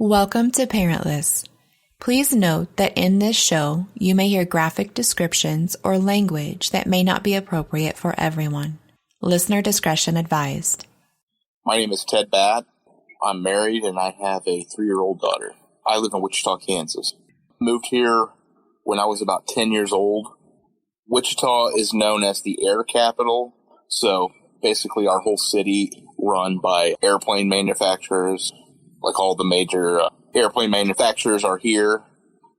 Welcome to Parentless. Please note that in this show, you may hear graphic descriptions or language that may not be appropriate for everyone. Listener discretion advised. My name is Ted Batt. I'm married and I have a 3-year-old daughter. I live in Wichita, Kansas. Moved here when I was about 10 years old. Wichita is known as the air capital, so basically our whole city run by airplane manufacturers. Like all the major airplane manufacturers are here.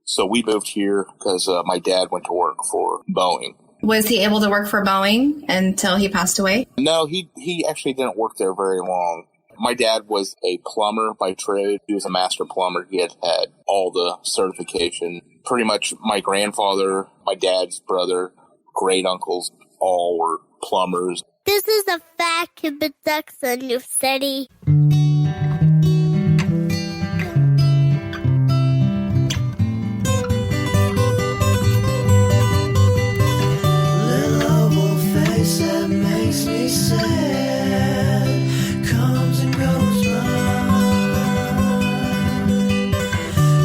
So we moved here because my dad went to work for Boeing. Was he able to work for Boeing until he passed away? No, he actually didn't work there very long. My dad was a plumber by trade. He was a master plumber. He had all the certification. Pretty much my grandfather, my dad's brother, great uncles, all were plumbers. This is a FatKid Production, you steady. That makes me sad comes and goes by.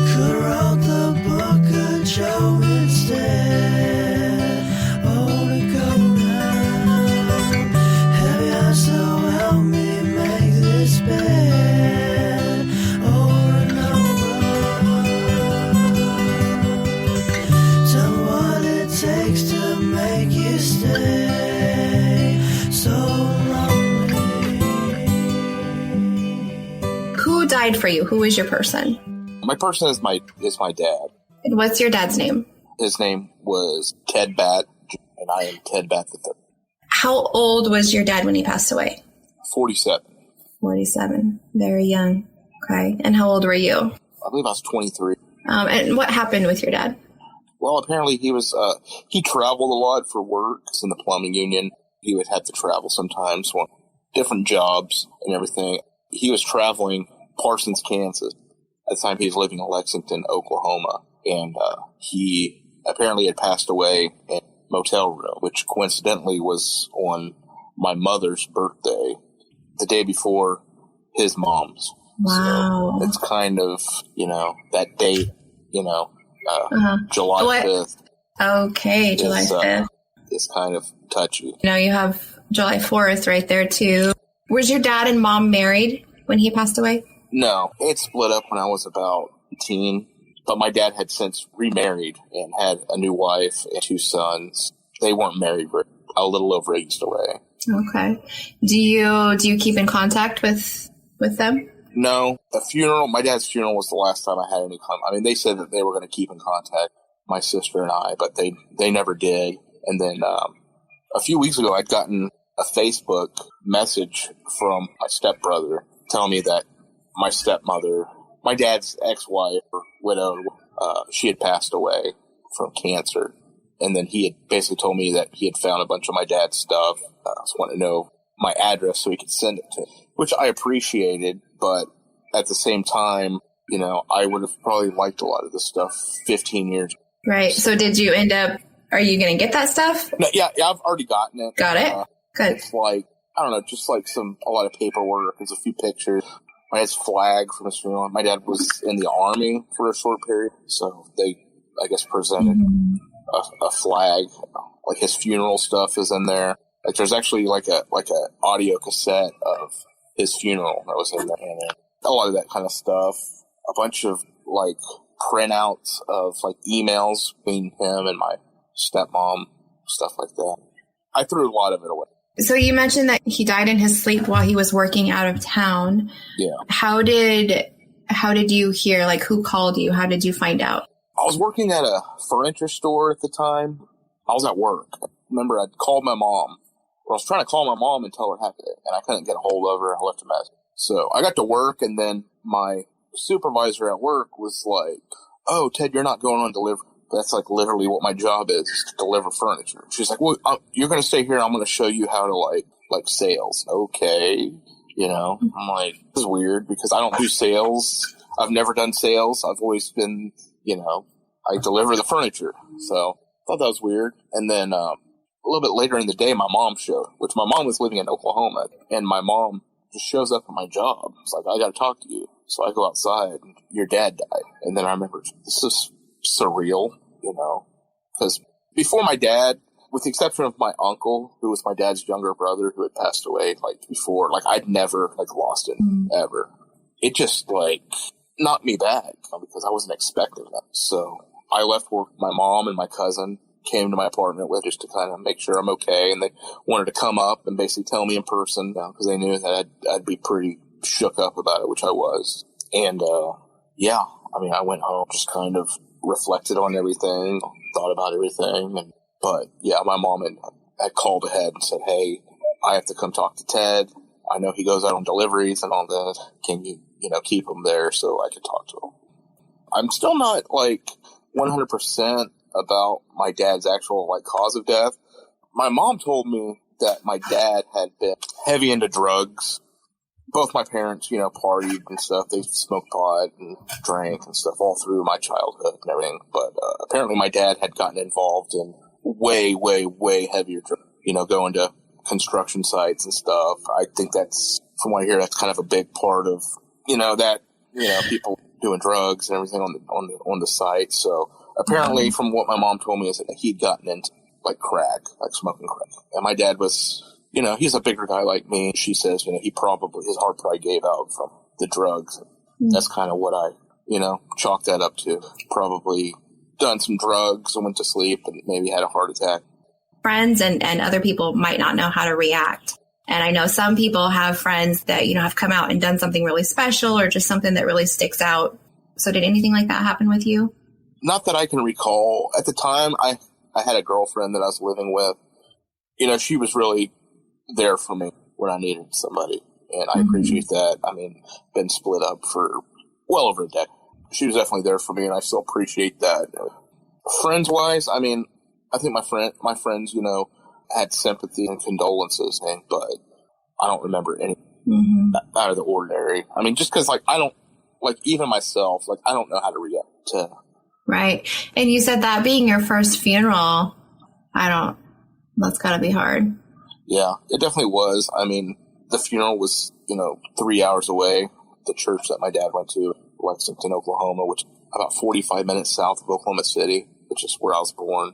Could wrote the book of Joe instead. Oh, to go down. Heavy eyes, so help me make this bed over and over. Tell me what it takes to make you stay. Who died for you? Who is your person? My person is my dad. And what's your dad's name? His name was Ted Batt, and I am Ted Batt III. How old was your dad when he passed away? 47. 47. Very young. Okay. And how old were you? I believe I was 23. And what happened with your dad? Well, apparently he traveled a lot for work in the plumbing union. He would have to travel sometimes on different jobs and everything. He was traveling Parsons, Kansas. At the time, he was living in Lexington, Oklahoma. And he apparently had passed away in a motel room, which coincidentally was on my mother's birthday, the day before his mom's. Wow. So it's kind of, that date, July 5th. Okay, July 5th. Is kind of touchy. You have July 4th right there, too. Was your dad and mom married when he passed away? No, it split up when I was about 18. But my dad had since remarried and had a new wife and 2 sons. They weren't married, but a little over 8 years away. Okay. Do you keep in contact with them? No. My dad's funeral was the last time I had any contact. I mean, they said that they were going to keep in contact, my sister and I, but they never did. And then a few weeks ago, I'd gotten a Facebook message from my stepbrother telling me that my stepmother, my dad's ex-wife or widow, she had passed away from cancer. And then he had basically told me that he had found a bunch of my dad's stuff. Just wanted to know my address so he could send it to me, which I appreciated. But at the same time, I would have probably liked a lot of this stuff 15 years ago. Right. So did you end up, are you going to get that stuff? No, yeah, I've already gotten it. Got it? Good. It's like, I don't know, just like a lot of paperwork. There's a few pictures. My dad's flag from his funeral. My dad was in the Army for a short period, so they, I guess, presented a flag. Like his funeral stuff is in there. Like there's actually like a audio cassette of his funeral that was in there. And a lot of that kind of stuff. A bunch of like printouts of like emails between him and my stepmom, stuff like that. I threw a lot of it away. So you mentioned that he died in his sleep while he was working out of town. Yeah. How did you hear? Like, who called you? How did you find out? I was working at a furniture store at the time. I was at work. I remember I'd called my mom. Well, I was trying to call my mom and tell her happy, and I couldn't get a hold of her. I left a message. So I got to work, and then my supervisor at work was like, "Oh, Ted, you're not going on delivery." That's like literally what my job is to deliver furniture. She's like, "Well, you're going to stay here. I'm going to show you how to like sales." Okay. I'm like, this is weird because I don't do sales. I've never done sales. I've always been, I deliver the furniture. So I thought that was weird. And then a little bit later in the day, my mom showed, which my mom was living in Oklahoma, and my mom just shows up at my job. It's like, I got to talk to you. So I go outside, and your dad died. And then I remember, this is surreal, because before my dad, with the exception of my uncle, who was my dad's younger brother who had passed away, before, I'd never, lost him, ever. It just, knocked me back, because I wasn't expecting that. So I left work with my mom and my cousin, came to my apartment with just to kind of make sure I'm okay, and they wanted to come up and basically tell me in person, because they knew that I'd be pretty shook up about it, which I was. And, I went home, just kind of reflected on everything, thought about everything, but my mom had called ahead and said, hey, I have to come talk to Ted. I know he goes out on deliveries and all that. Can you, keep him there so I can talk to him? I'm still not 100% about my dad's actual cause of death. My mom told me that my dad had been heavy into drugs. Both my parents, partied and stuff. They smoked pot and drank and stuff all through my childhood and everything. But apparently my dad had gotten involved in way, way, way heavier drugs, going to construction sites and stuff. I think that's, from what I hear, that's kind of a big part of, people doing drugs and everything on the site. So apparently, from what my mom told me, is that he'd gotten into crack, smoking crack. And my dad was, he's a bigger guy like me. She says, his heart probably gave out from the drugs. That's kind of what I, chalked that up to. Probably done some drugs and went to sleep and maybe had a heart attack. Friends and other people might not know how to react. And I know some people have friends that, have come out and done something really special or just something that really sticks out. So did anything like that happen with you? Not that I can recall. At the time, I had a girlfriend that I was living with. She was really there for me when I needed somebody. And I appreciate that. Been split up for well over a decade. She was definitely there for me, and I still appreciate that. Friends-wise, I think my friends, had sympathy and condolences, but I don't remember any out of the ordinary. Just because, I don't, even myself, I don't know how to react to. Right. And you said that being your first funeral, that's got to be hard. Yeah, it definitely was. The funeral was, 3 hours away. The church that my dad went to, Lexington, Oklahoma, which is about 45 minutes south of Oklahoma City, which is where I was born.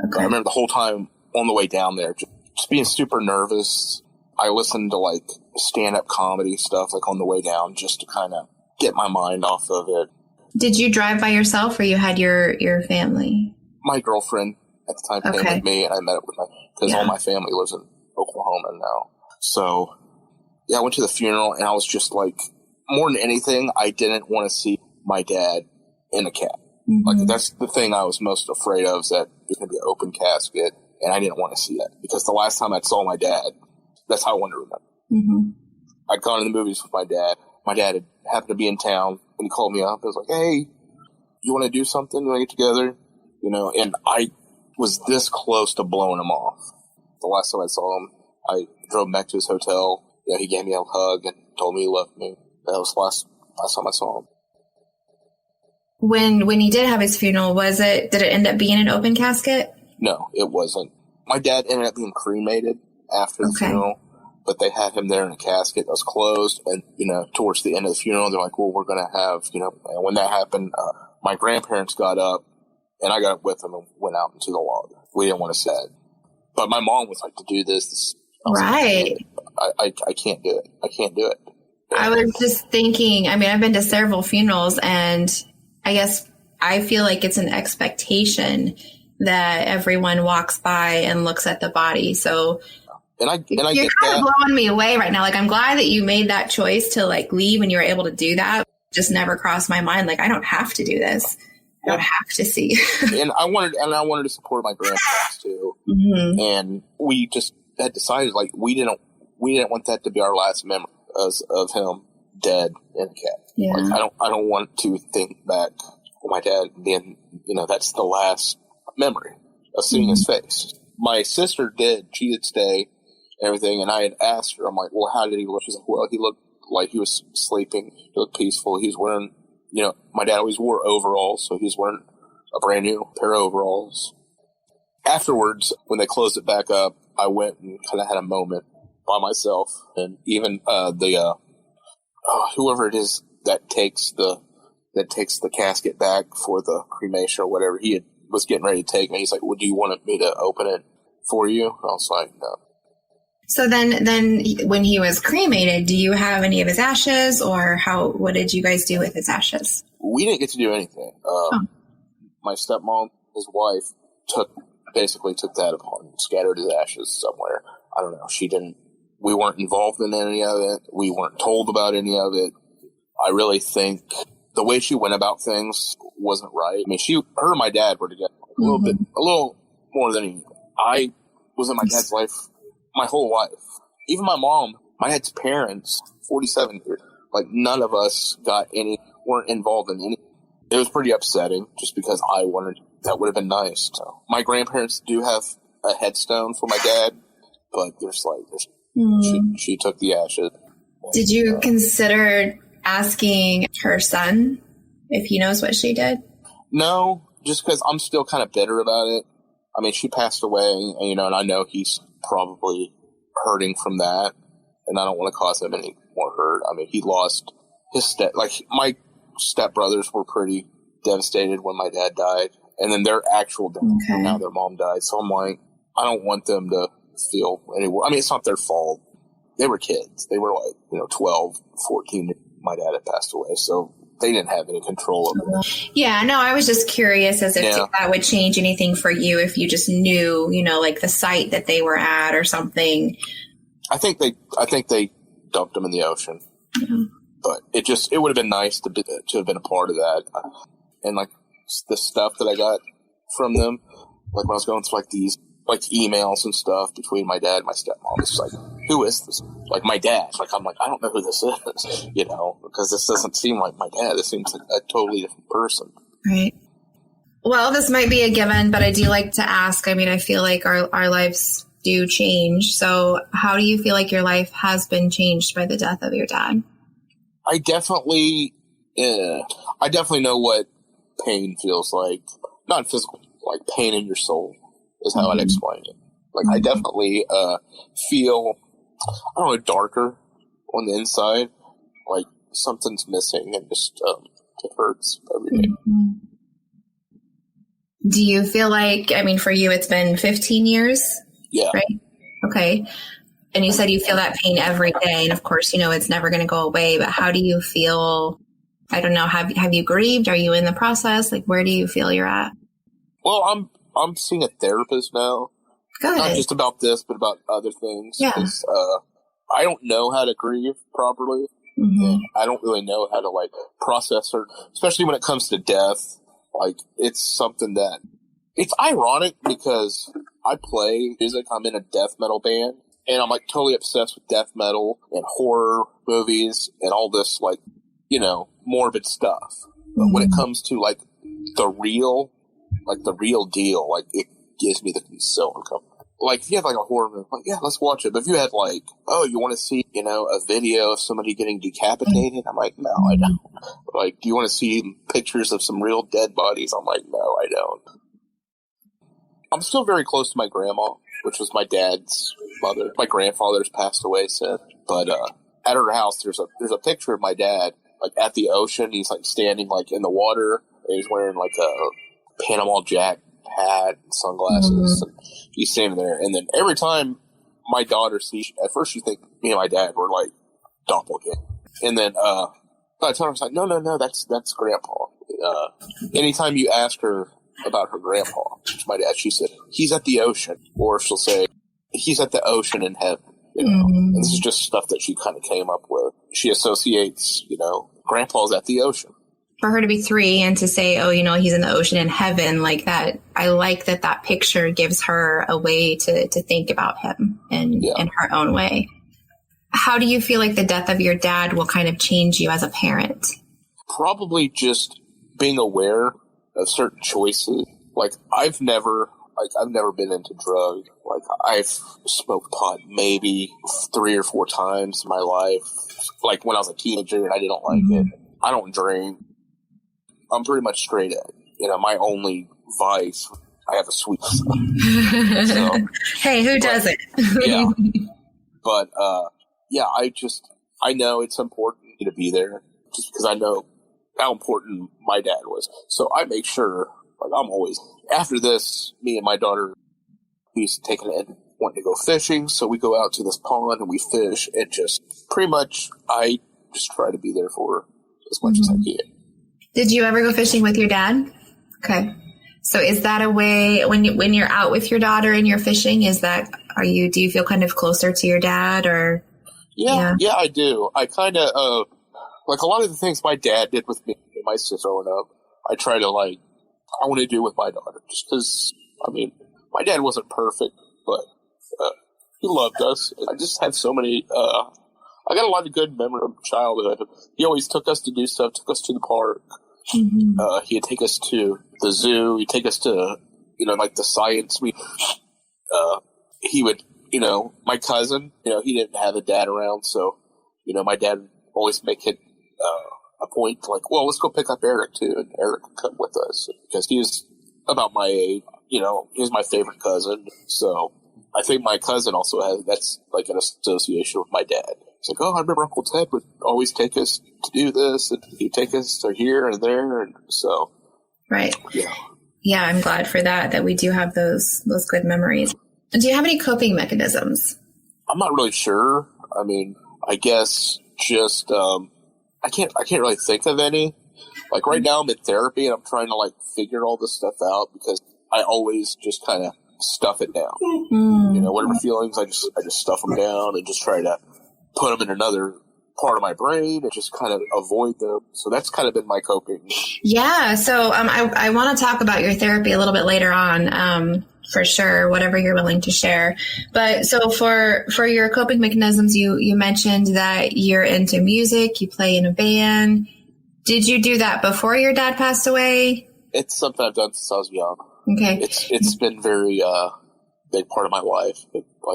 Okay. I remember the whole time on the way down there, just being super nervous. I listened to stand-up comedy stuff on the way down just to kind of get my mind off of it. Did you drive by yourself or you had your family? My girlfriend at the time came with me, and I met up with because all my family lives in Oklahoma now. So, I went to the funeral, and I was just more than anything, I didn't want to see my dad in a casket. That's the thing I was most afraid of, is that there's going to be an open casket, and I didn't want to see that. Because the last time I saw my dad, that's how I wanted to remember. I'd gone to the movies with my dad. My dad had happened to be in town, and he called me up. I was like, hey, you want to do something? You want to get together? And I was this close to blowing him off. The last time I saw him, I drove him back to his hotel. He gave me a hug and told me he loved me. That was the last time I saw him. When he did have his funeral, did it end up being an open casket? No, it wasn't. My dad ended up being cremated after the funeral, but they had him there in a casket that was closed. And, towards the end of the funeral, they're like, well, we're going to have, and when that happened, my grandparents got up, and I got up with them and went out into the lobby. We didn't want to sit. But my mom was like, to do this. Right. I can't do it. I can't do it. I was just thinking, I've been to several funerals, and I guess I feel like it's an expectation that everyone walks by and looks at the body. So you're kind of blowing me away right now. I'm glad that you made that choice to leave and you were able to do that. Just never crossed my mind. I don't have to do this. I don't have to see. and I wanted to support my grandparents too. And we just had decided we didn't want that to be our last memory of him dead in a cat. Yeah. I don't want to think back on my dad being, that's the last memory of seeing his face. My sister she did stay and everything, and I had asked her, I'm like, well, how did he look? She's like, well, he looked like he was sleeping. He looked peaceful. He was wearing, my dad always wore overalls, so he was wearing a brand new pair of overalls. Afterwards, when they closed it back up, I went and kind of had a moment by myself, and even whoever it is that takes the casket back for the cremation or whatever. Was getting ready to take me. He's like, "Well, do you want me to open it for you?" And I was like, "No." So then when he was cremated, do you have any of his ashes, or what did you guys do with his ashes? We didn't get to do anything. My stepmom, his wife, basically took that upon and scattered his ashes somewhere. I don't know. We weren't involved in any of it. We weren't told about any of it. I really think the way she went about things wasn't right. I mean, her and my dad were together a little more than a year. I was in my dad's life my whole life. Even my mom, my dad's parents, 47 years, like none of us weren't involved in any. It was pretty upsetting just because that would have been nice. So my grandparents do have a headstone for my dad, but she took the ashes. Did you consider asking her son if he knows what she did? No, just because I'm still kind of bitter about it. I mean, she passed away, and I know he's probably hurting from that, and I don't want to cause him any more hurt. I mean, he lost his my stepbrothers were pretty devastated when my dad died, and then their actual dad, now their mom died. So I'm like, I don't want them to feel anywhere. I mean, it's not their fault. They were kids. They were 12, 14. My dad had passed away, so they didn't have any control over that. Yeah, no, I was just curious as if that would change anything for you if you just knew, like the site that they were at or something. I think they dumped them in the ocean, but it would have been nice to have been a part of that. And like the stuff that I got from them, like when I was going through these emails and stuff between my dad and my stepmom, it's like, who is this? Like my dad. I'm like, I don't know who this is, because this doesn't seem like my dad. This seems like a totally different person. Right. Well, this might be a given, but I do like to ask. I mean, I feel like our lives do change. So how do you feel like your life has been changed by the death of your dad? I definitely know what pain feels like. Not physical, like pain in your soul is how I'd explain it. I definitely feel, I don't know, darker on the inside. Like something's missing, and just it hurts every day. Do you feel like, I mean, for you, it's been 15 years? Yeah. Right? Okay. And you said you feel that pain every day. And of course, it's never going to go away. But how do you feel? I don't know. Have you grieved? Are you in the process? Where do you feel you're at? Well, I'm seeing a therapist now. Good. Not just about this, but about other things. Yeah. I don't know how to grieve properly. I don't really know how to process her, especially when it comes to death. It's something that it's ironic because I play music. I'm in a death metal band, and I'm totally obsessed with death metal and horror movies and all this morbid stuff. But when it comes to the real deal, it gives me the so uncomfortable. If you have a horror movie, yeah, let's watch it. But if you had oh, you want to see, a video of somebody getting decapitated? I'm like, no, I don't. Do you want to see pictures of some real dead bodies? I'm like, no, I don't. I'm still very close to my grandma, which was my dad's mother. My grandfather's passed away since, but at her house, there's a picture of my dad at the ocean. He's standing in the water. And he's wearing a Panama Jack hat and sunglasses. And he's standing there, and then every time my daughter sees, at first you think me and my dad were doppelganger, and then by the time I was no, that's Grandpa. Anytime you ask her about her grandpa, which my dad, she said he's at the ocean, or she'll say he's at the ocean in heaven. And this is just stuff that she kind of came up with. She associates, Grandpa's at the ocean. For her to be 3 and to say, oh, he's in the ocean in heaven like that. I like that picture gives her a way to think about him in her own way. How do you feel like the death of your dad will kind of change you as a parent? Probably just being aware of certain choices. I've never been into drugs. I've smoked pot maybe 3 or 4 times in my life. When I was a teenager and I didn't like it. I don't drink. I'm pretty much straight edge. My only vice, I have a sweet son. So, hey, who doesn't? Yeah. But, I know it's important to be there. just because I know how important my dad was. So I make sure, like, I'm always, after this, me and my daughter, he's taken it and wanting to go fishing. So we go out to this pond and we fish, and just pretty much I just try to be there for her as much as I can. Did you ever go fishing with your dad? Okay. So is that a way when you're out with your daughter and you're fishing, do you feel kind of closer to your dad, or? Yeah, I do. I kind of, like a lot of the things my dad did with me and my sister growing up, I try to I want to do with my daughter, just because, I mean, my dad wasn't perfect, but he loved us. I just have so many, I got a lot of good memories from childhood. He always took us to do stuff, took us to the park. Mm-hmm. He'd take us to the zoo. He'd take us to, like the science. He would, my cousin, he didn't have a dad around. So, my dad would always make it a point to well, let's go pick up Eric too. And Eric would come with us because he was about my age. He was my favorite cousin. So I think my cousin also that's like an association with my dad. It's like, oh, I remember Uncle Ted would always take us to do this, and he'd take us to here and there, and so. Right. Yeah. Yeah, I'm glad for that we do have those good memories. And do you have any coping mechanisms? I'm not really sure. I mean, I guess just I can't really think of any. Like right now, I'm in therapy, and I'm trying to figure all this stuff out because I always just kind of stuff it down. Mm-hmm. Whatever feelings, I just stuff them down and just try to put them in another part of my brain and just kind of avoid them. So that's kind of been my coping. Yeah. So I want to talk about your therapy a little bit later on, for sure, whatever you're willing to share. But so for your coping mechanisms, you mentioned that you're into music, you play in a band. Did you do that before your dad passed away? It's something I've done since I was young. Okay. It's been very big part of my life.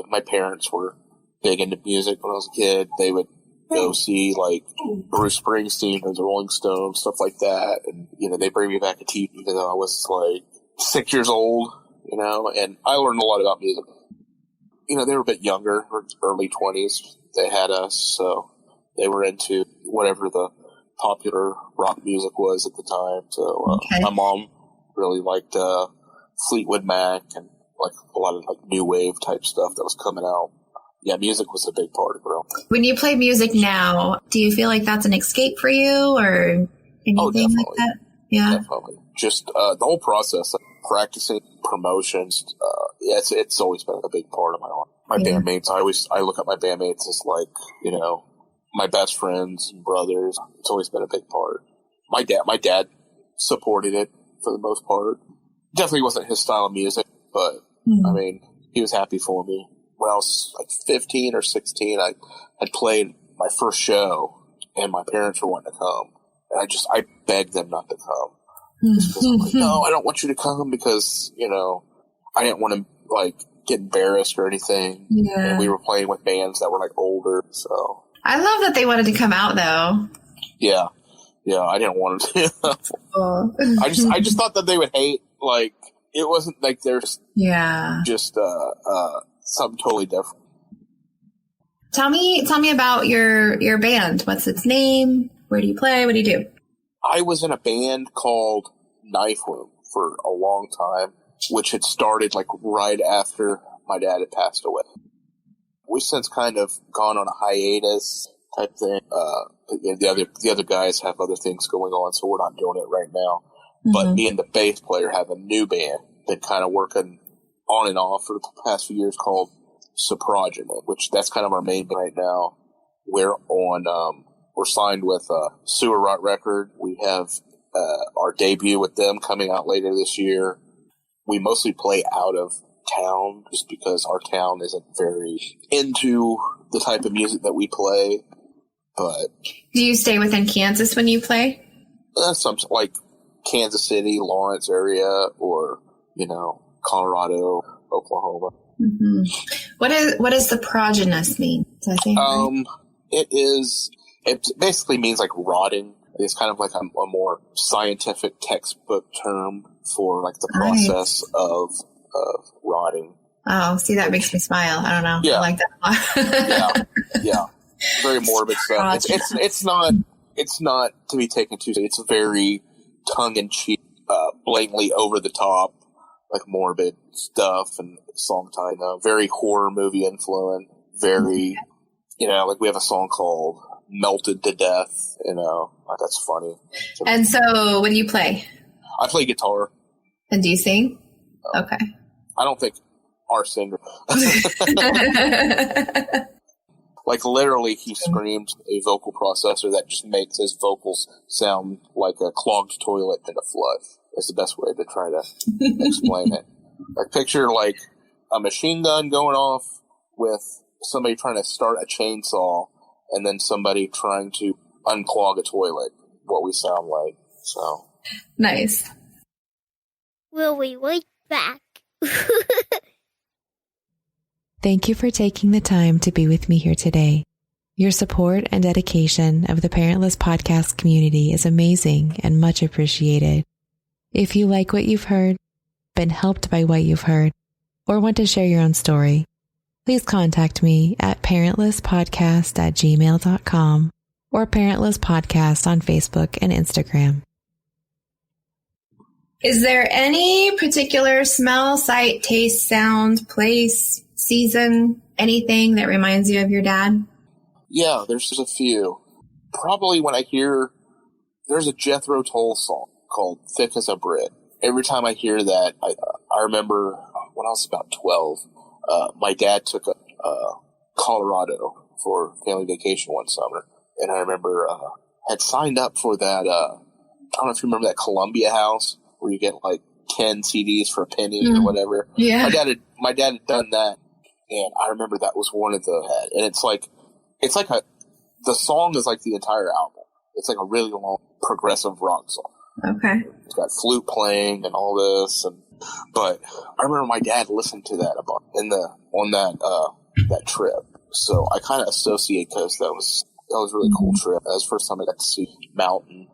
My parents were big into music when I was a kid. They would go see Bruce Springsteen or the Rolling Stones, stuff like that. And, they bring me back a TV even though I was 6 years old, and I learned a lot about music. They were a bit younger, early 20s. They had us, so they were into whatever the popular rock music was at the time. So my mom really liked Fleetwood Mac and a lot of new wave type stuff that was coming out. Yeah, music was a big part of it. When you play music now, do you feel like that's an escape for you or anything like that? Yeah, definitely. Just the whole process, practicing, promotions. It's always been a big part of my life. My bandmates, I look at my bandmates as my best friends and brothers. It's always been a big part. My dad supported it for the most part. Definitely wasn't his style of music, but I mean, he was happy for me. When I was 15 or 16, I had played my first show, and my parents were wanting to come, and I begged them not to come. Because I'm no, I don't want you to come because I didn't want to get embarrassed or anything. Yeah. And we were playing with bands that were older, so. I love that they wanted to come out though. Yeah, I didn't want them to. I just thought that they would hate. It wasn't there's just something totally different. Tell me about your band. What's its name? Where do you play? What do you do? I was in a band called Knife Room for a long time, which had started right after my dad had passed away. We've since kind of gone on a hiatus type thing. The other guys have other things going on, so we're not doing it right now. Mm-hmm. But me and the bass player have a new band that kind of working on and off for the past few years called Soprogeny, which that's kind of our main band right now. We're signed with Sewer Rot Record. We have our debut with them coming out later this year. We mostly play out of town just because our town isn't very into the type of music that we play. But do you stay within Kansas when you play? Some Kansas City, Lawrence area, or Colorado, Oklahoma. Mm-hmm. What does the progenitus mean? Did I say right? It basically means rotting. It's kind of a more scientific textbook term for the process of rotting. Oh, see, that makes me smile. I don't know. Yeah. I like that a lot. yeah. Very morbid stuff. It's not it's not to be taken too seriously. It's very tongue-in-cheek, blatantly over-the-top, like morbid stuff and song time. Very horror movie influence. Very, like we have a song called "Melted to Death." Like that's funny. And so, what do you play? I play guitar. And do you sing? Okay. I don't think our singer. Like literally, he screams a vocal processor that just makes his vocals sound like a clogged toilet in a flush. That's the best way to try to explain it. Like picture like a machine gun going off with somebody trying to start a chainsaw and then somebody trying to unclog a toilet. What we sound like. So nice. We'll be right back. Thank you for taking the time to be with me here today. Your support and dedication of the Parentless podcast community is amazing and much appreciated. If you like what you've heard, been helped by what you've heard, or want to share your own story, please contact me at parentlesspodcast@gmail.com or Parentless Podcast on Facebook and Instagram. Is there any particular smell, sight, taste, sound, place, season, anything that reminds you of your dad? Yeah, there's a few. Probably when I hear, there's a Jethro Tull song called "Thick as a Brick." Every time I hear that, I remember when I was about 12, my dad took Colorado for family vacation one summer, and I remember had signed up for that. I don't know if you remember that Columbia House where you get like 10 CDs for a penny or whatever. Yeah, my dad had done that, and I remember that was one of the. And it's like the song is like the entire album. It's like a really long progressive rock song. Okay. It's got flute playing and all this, but I remember my dad listened to that on that trip. So I kind of associate because that was a really cool trip. That was the first time I got to see Mountain.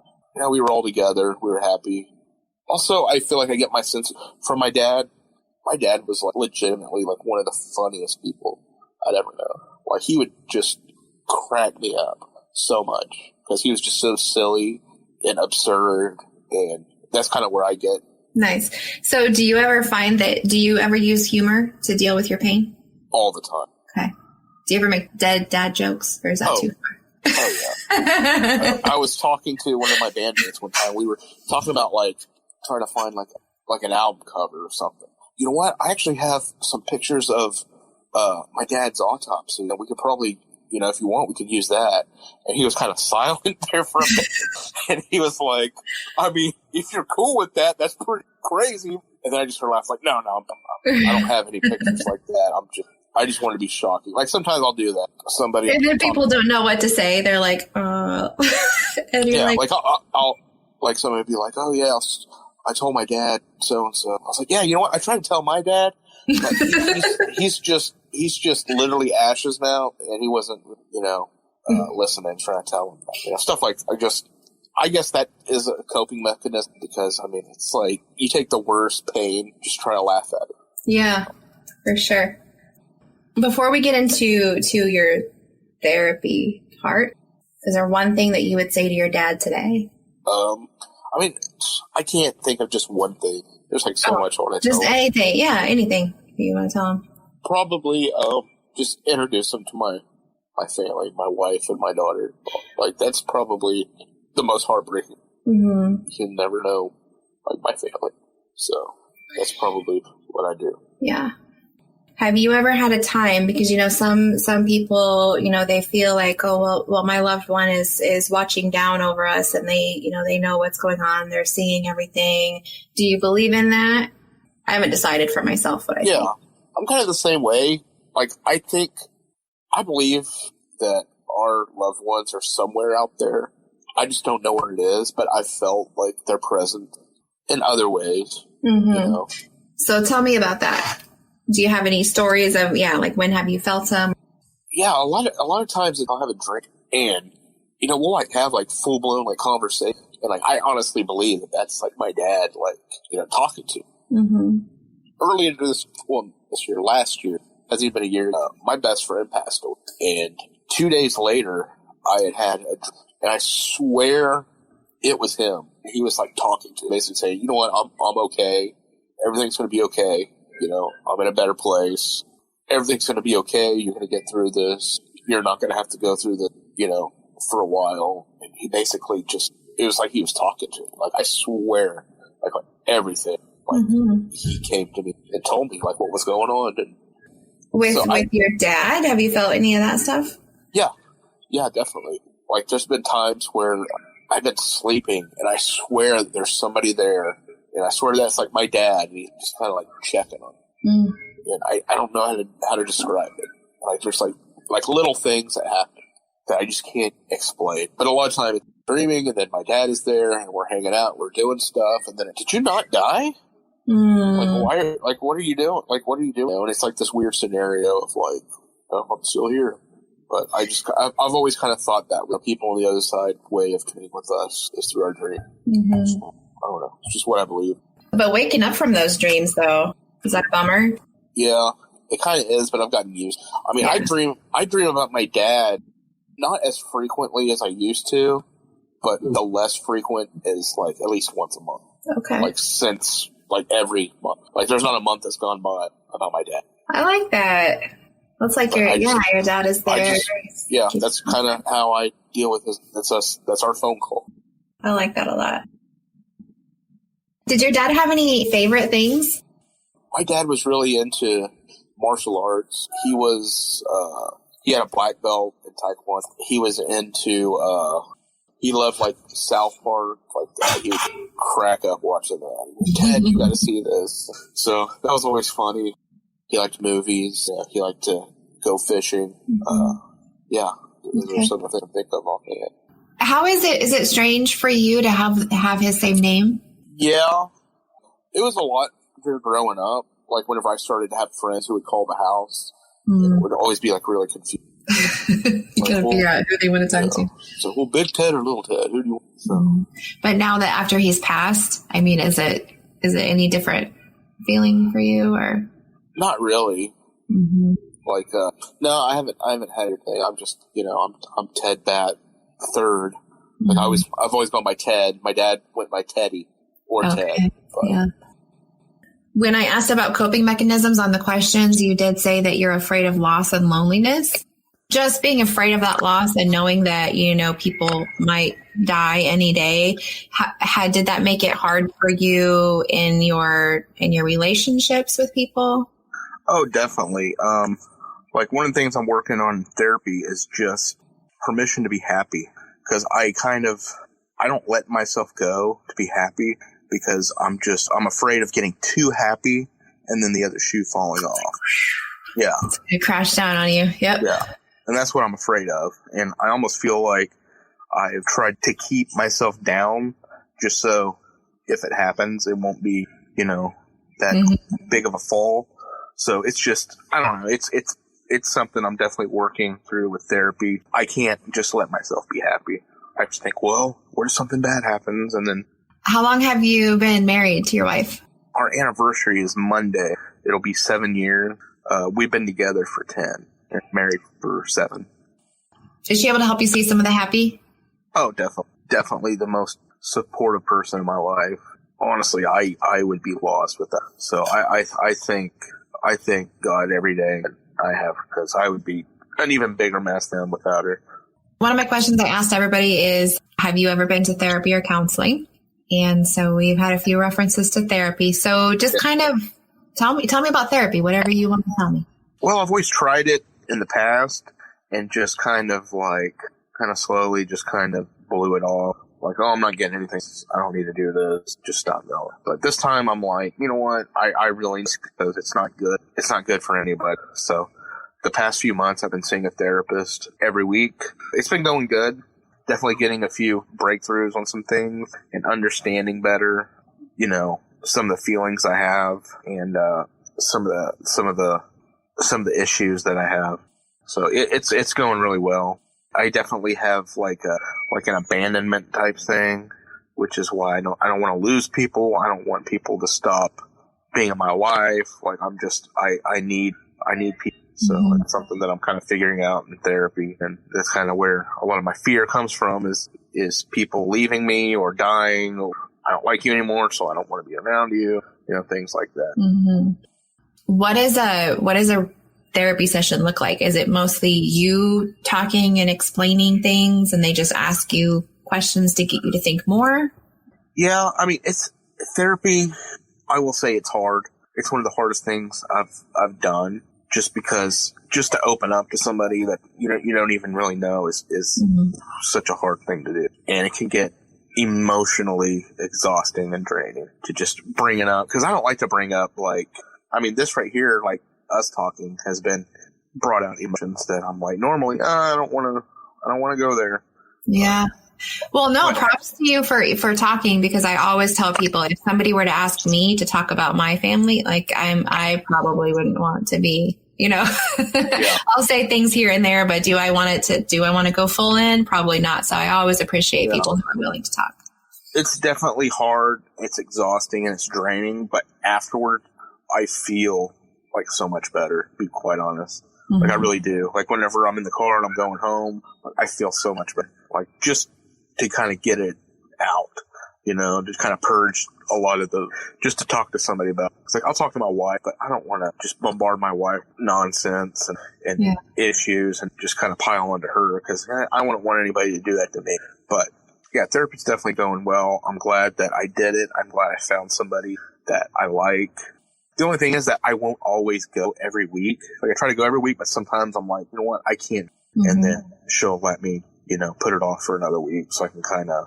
We were all together. We were happy. Also, I feel like I get my sense from my dad. My dad was like legitimately like one of the funniest people I'd ever known. Like he would just crack me up so much because he was just so silly and absurd, and that's kind of where I get. Nice. So do you ever do you ever use humor to deal with your pain? All the time. Okay. Do you ever make dead dad jokes, or is that too far? Oh yeah. I was talking to one of my bandmates one time. We were talking about like trying to find like an album cover or something. You know what? I actually have some pictures of my dad's autopsy that we could probably, if you want, we could use that. And he was kind of silent there for a minute. And he was like, I mean, if you're cool with that, that's pretty crazy. And then I just sort of laughed like, no, I don't have any pictures like that. I just want to be shocking. Like sometimes I'll do that. Somebody. And then people don't know what to say. They're like, and you're like I'll like somebody would be like, oh yeah, I told my dad so and so. I was like, yeah, you know what? I tried to tell my dad, but he's just literally ashes now, and he wasn't, listening, trying to tell him, stuff like I guess that is a coping mechanism because I mean it's like you take the worst pain, just try to laugh at it. Yeah, for sure. Before we get into your therapy part, is there one thing that you would say to your dad today? I mean, I can't think of just one thing. There's like so much I want to tell him. Anything. Yeah, anything you want to tell him. Probably just introduce him to my family, my wife and my daughter. Like that's probably the most heartbreaking. Mm-hmm. You can never know like my family. So that's probably what I do. Yeah. Have you ever had a time, because, some people, they feel like, oh, well, my loved one is watching down over us and they know what's going on. They're seeing everything. Do you believe in that? I haven't decided for myself what I think. Yeah, I'm kind of the same way. Like, I believe that our loved ones are somewhere out there. I just don't know where it is, but I felt like they're present in other ways. Mm-hmm. So tell me about that. Do you have any stories of, like when have you felt them? Yeah, a lot of times I'll have a drink and, we'll like have like full blown like conversation. And like, I honestly believe that that's like my dad, like, talking to. Mm-hmm. Early into last year, hasn't even been a year, my best friend passed away. And 2 days later, I had And I swear it was him. He was like talking to me, basically saying, you know what, I'm okay. Everything's going to be okay. You know, I'm in a better place. Everything's going to be okay. You're going to get through this. You're not going to have to go through the, you know, for a while. And he basically just, it was like he was talking to me. Like, I swear, like everything. Like, he came to me and told me, like, what was going on. And with your dad, have you felt any of that stuff? Yeah. Yeah, definitely. Like, there's been times where I've been sleeping, and I swear there's somebody there, and I swear that's like my dad, and he's just kind of like checking on me. And I don't know how to describe it. Like, there's like little things that happen that I just can't explain. But a lot of times it's dreaming, and then my dad is there, and we're hanging out, we're doing stuff, and then did you not die? Like, what are you doing? Like, what are you doing? And it's like this weird scenario of like, oh, I'm still here. But I've always kind of thought that with people on the other side way of communicating with us is through our dream. So, I don't know. It's just what I believe. But waking up from those dreams, though, is that a bummer? Yeah, it kind of is, but I've gotten used. I mean, I dream about my dad, not as frequently as I used to, but the less frequent is like at least once a month. Okay. Like since like every month. Like there's not a month that's gone by about my dad. I like that. Looks like your dad is there. That's kind of how I deal with this. That's our phone call. I like that a lot. Did your dad have any favorite things? My dad was really into martial arts. He was, he had a black belt in Taekwondo. He was into, he loved like South Park, like that. He would crack up watching that. Dad, you gotta see this. So that was always funny. He liked movies. He liked to go fishing. There's something to think of offhand. How is it? Is it strange for you to have his same name? Yeah, it was a lot here growing up. Like whenever I started to have friends who would call the house, it would always be like really confused. You couldn't figure out who they want to talk to. So, well, Big Ted or Little Ted? Who do you want? So. But now that after he's passed, I mean, is it any different feeling for you or? Not really. Like, no, I haven't had anything. I'm just, I'm Ted Batt III. Like I've always gone by Ted. My dad went by Teddy or Ted. But. Yeah. When I asked about coping mechanisms on the questions, you did say that you're afraid of loss and loneliness. Just being afraid of that loss and knowing that, people might die any day. Did that make it hard for you in your relationships with people? Oh, definitely. Like one of the things I'm working on in therapy is just permission to be happy. Because I don't let myself go to be happy because I'm afraid of getting too happy and then the other shoe falling off. Yeah. It crashed down on you. Yep. Yeah. And that's what I'm afraid of. And I almost feel like I've tried to keep myself down just so if it happens, it won't be, that big of a fall. So it's just, I don't know. It's something I'm definitely working through with therapy. I can't just let myself be happy. I just think, well, what if something bad happens? And then. How long have you been married to your wife? Our anniversary is Monday. It'll be 7 years. We've been together for 10 and married for 7. Is she able to help you see some of the happy? Oh, definitely. Definitely the most supportive person in my life. Honestly, I would be lost with that. So I thank God every day I have her because I would be an even bigger mess than without her. One of my questions I asked everybody is, have you ever been to therapy or counseling? And so we've had a few references to therapy. So just kind of tell me about therapy, whatever you want to tell me. Well, I've always tried it in the past and just kind of slowly just kind of blew it off. Like, oh, I'm not getting anything. I don't need to do this. Just stop going. But this time I'm like, you know what? I really, because it's not good. It's not good for anybody. So the past few months I've been seeing a therapist every week. It's been going good. Definitely getting a few breakthroughs on some things and understanding better, some of the feelings I have and some of the issues that I have. So it's going really well. I definitely have like an abandonment type thing, which is why I don't want to lose people. I don't want people to stop being my wife. Like I need people. So it's something that I'm kind of figuring out in therapy. And that's kind of where a lot of my fear comes from is people leaving me or dying, or I don't like you anymore, so I don't want to be around you, things like that. Mm-hmm. What does a therapy session look like? Is it mostly you talking and explaining things and they just ask you questions to get you to think more? Yeah, I mean, it's therapy. I will say it's hard. It's one of the hardest things I've done, just because just to open up to somebody that you don't even really know is such a hard thing to do. And it can get emotionally exhausting and draining to just bring it up. Because I don't like to bring up, this right here, like us talking, has been brought out emotions that I'm like, normally, I don't want to go there. Yeah. Well, no, props to you for talking, because I always tell people, if somebody were to ask me to talk about my family, I probably wouldn't want to be, Yeah. I'll say things here and there, but do I want to go full in? Probably not. So I always appreciate people who are willing to talk. It's definitely hard. It's exhausting and it's draining, but afterward I feel like so much better, to be quite honest. Mm-hmm. Like I really do. Like whenever I'm in the car and I'm going home, I feel so much better. Like just to kind of get it out, just kind of purge a lot of just to talk to somebody about. It's like I'll talk to my wife, but I don't want to just bombard my wife with nonsense and issues and just kind of pile onto her, because I wouldn't want anybody to do that to me. But yeah, therapy's definitely going well. I'm glad that I did it. I'm glad I found somebody that I like. The only thing is that I won't always go every week. Like I try to go every week, but sometimes I'm like, you know what, I can't. Mm-hmm. And then she'll let me, put it off for another week so I can kind of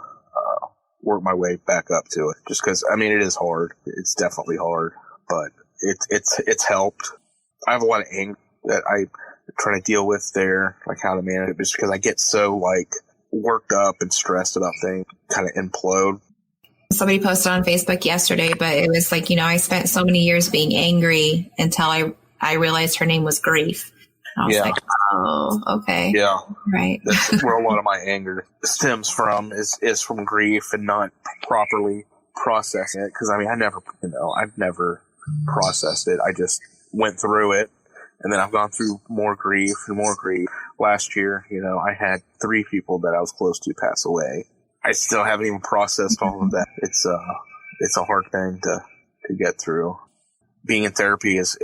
work my way back up to it. Just because, it is hard. It's definitely hard, but it's helped. I have a lot of anger that I'm trying to deal with there, like how to manage it, just because I get so worked up and stressed about things, kind of implode. Somebody posted on Facebook yesterday, but it was like, I spent so many years being angry until I realized her name was Grief. I was like, oh, okay. Yeah. Right. That's where a lot of my anger stems from, is from grief and not properly processing it. Because, I've never processed it. I just went through it. And then I've gone through more grief and more grief. Last year, I had 3 people that I was close to pass away. I still haven't even processed all of that. It's a hard thing to get through. Being in therapy has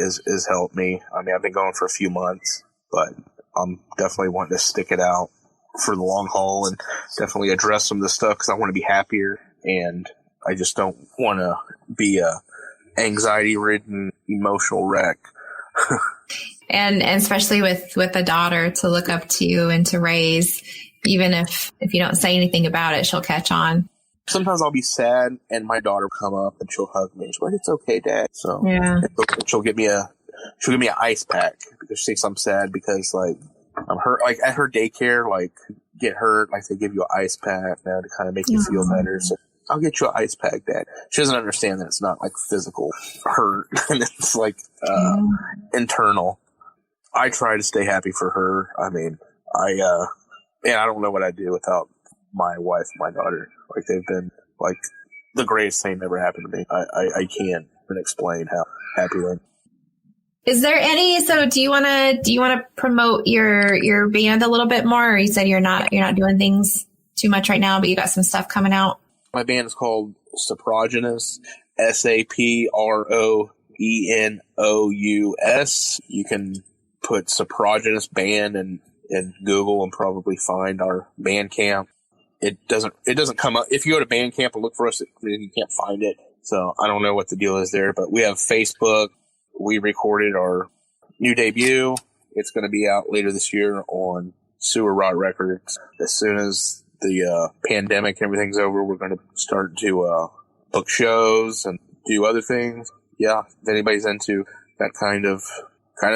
helped me. I've been going for a few months, but I'm definitely wanting to stick it out for the long haul and definitely address some of this stuff, because I want to be happier, and I just don't want to be a anxiety-ridden, emotional wreck. and especially with a daughter to look up to you and to raise, even if you don't say anything about it, she'll catch on. Sometimes I'll be sad and my daughter will come up and she'll hug me. She's like, "It's okay, Dad." So she'll give me an ice pack because she thinks I'm sad because I'm hurt. Like at her daycare, get hurt, they give you an ice pack now to kind of make you feel better. So I'll get you an ice pack, Dad. She doesn't understand that it's not physical hurt and it's internal. I try to stay happy for her. I don't know what I'd do without my wife and my daughter. They've been the greatest thing that ever happened to me. I can't even explain how happy I am. Is there so do you want to promote your band a little bit more? Or you said you're not doing things too much right now, but you got some stuff coming out? My band is called Saprogenous, Saproenous. You can put Saprogenous band in Google and probably find our Bandcamp. It doesn't come up. If you go to Bandcamp and look for us, you can't find it. So I don't know what the deal is there, but we have Facebook. We recorded our new debut. It's going to be out later this year on Sewer Rot Records. As soon as the pandemic and everything's over, we're going to start to book shows and do other things. Yeah, if anybody's into that kind of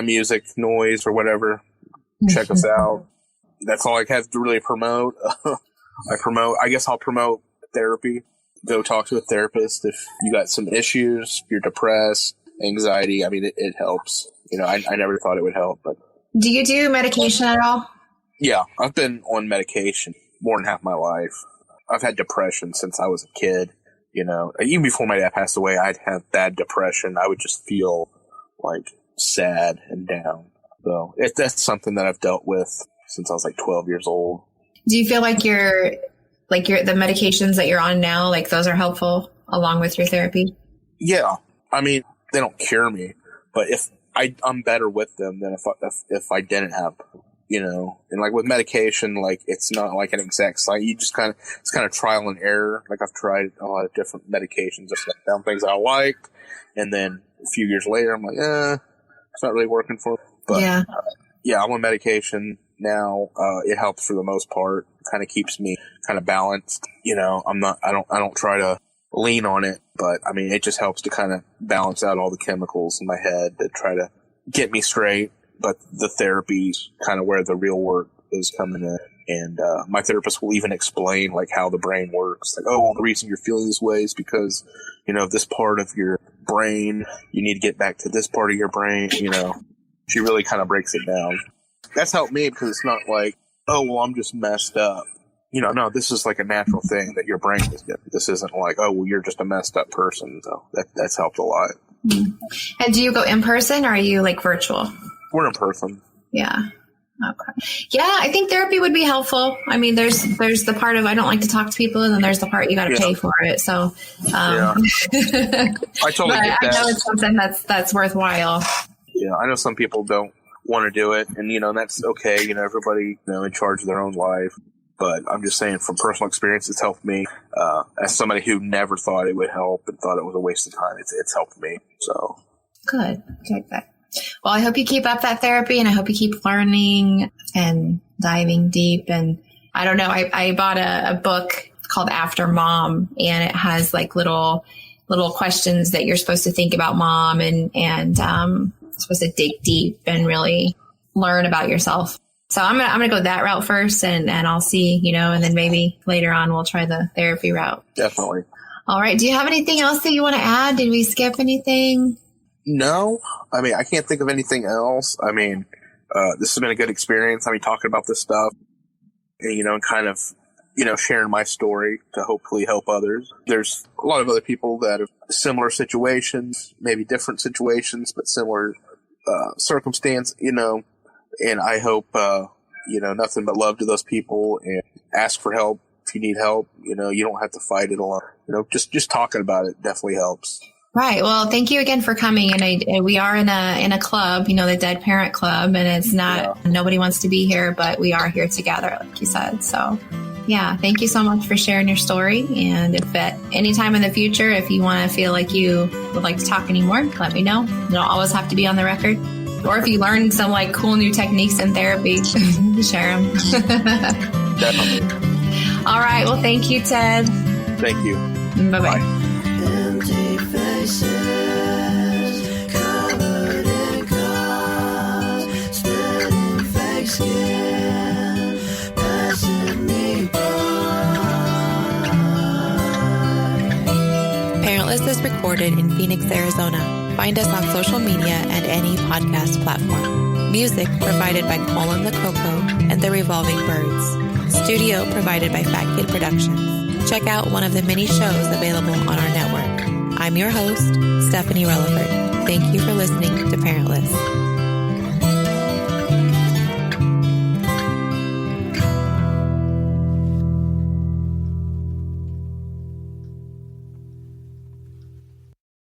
music, noise, or whatever, check us out. That's all I have to really promote. I guess I'll promote therapy. Go talk to a therapist if you got some issues, if you're depressed, anxiety. It helps. I never thought it would help, but. Do you do medication at all? Yeah, I've been on medication more than half my life. I've had depression since I was a kid. Even before my dad passed away, I'd have bad depression. I would just feel sad and down. So that's something that I've dealt with since I was like 12 years old. Do you feel like the medications that you're on now, like those are helpful along with your therapy? Yeah. I mean, they don't cure me, but if I'm better with them than if I didn't have, and like with medication, like it's not like an exact science. You just it's kind of trial and error. Like I've tried a lot of different medications, just found things I like. And then a few years later, I'm like, it's not really working for me. But yeah, I'm on medication now. It helps for the most part. Kind of keeps me kind of balanced. I don't try to lean on it, but I mean, it just helps to kind of balance out all the chemicals in my head to try to get me straight. But the therapy's kind of where the real work is coming in. And my therapist will even explain like how the brain works. Like, oh, well, the reason you're feeling this way is because, this part of your brain, you need to get back to this part of your brain, She really kind of breaks it down. That's helped me because it's not like, oh, well, I'm just messed up. No, this is like a natural thing that your brain is getting. This isn't like, oh, well, you're just a messed up person. So that's helped a lot. Mm-hmm. And do you go in person or are you like virtual? We're in person. Yeah. Okay. Yeah, I think therapy would be helpful. I mean, there's the part of I don't like to talk to people, and then there's the part you got to pay for it. So, I totally get that. I know it's something that's worthwhile. Yeah, I know some people don't want to do it, and that's okay. Everybody in charge of their own life. But I'm just saying, from personal experience, it's helped me. As somebody who never thought it would help and thought it was a waste of time, it's helped me. So good. Well, I hope you keep up that therapy, and I hope you keep learning and diving deep. And I don't know, I bought a book called After Mom, and it has like little questions that you're supposed to think about mom and supposed to dig deep and really learn about yourself. So I'm gonna go that route first, and I'll see, and then maybe later on we'll try the therapy route. Definitely. All right. Do you have anything else that you want to add? Did we skip anything? No, I mean, I can't think of anything else. I mean, this has been a good experience. I mean, talking about this stuff and, kind of, sharing my story to hopefully help others. There's a lot of other people that have similar situations, maybe different situations, but similar, circumstance, and I hope, nothing but love to those people, and ask for help if you need help. You don't have to fight it alone. Just talking about it definitely helps. Right. Well, thank you again for coming. And we are in a club, the Dead Parent Club, and it's not, nobody wants to be here, but we are here together, like you said. So yeah, thank you so much for sharing your story. And if at any time in the future, if you want to feel like you would like to talk anymore, let me know. You don't always have to be on the record. Or if you learn some like cool new techniques in therapy, share them. Definitely. All right. Well, thank you, Ted. Thank you. Bye-bye. Bye. Empty faces, covered in cars, splitting fake skin, passing me by. Parentless is recorded in Phoenix, Arizona. Find us on social media and any podcast platform. Music provided by Colin the Coco and the Revolving Birds. Studio provided by FatKid Productions. Check out one of the many shows available on our network. I'm your host, Stephanie Relaford. Thank you for listening to Parentless.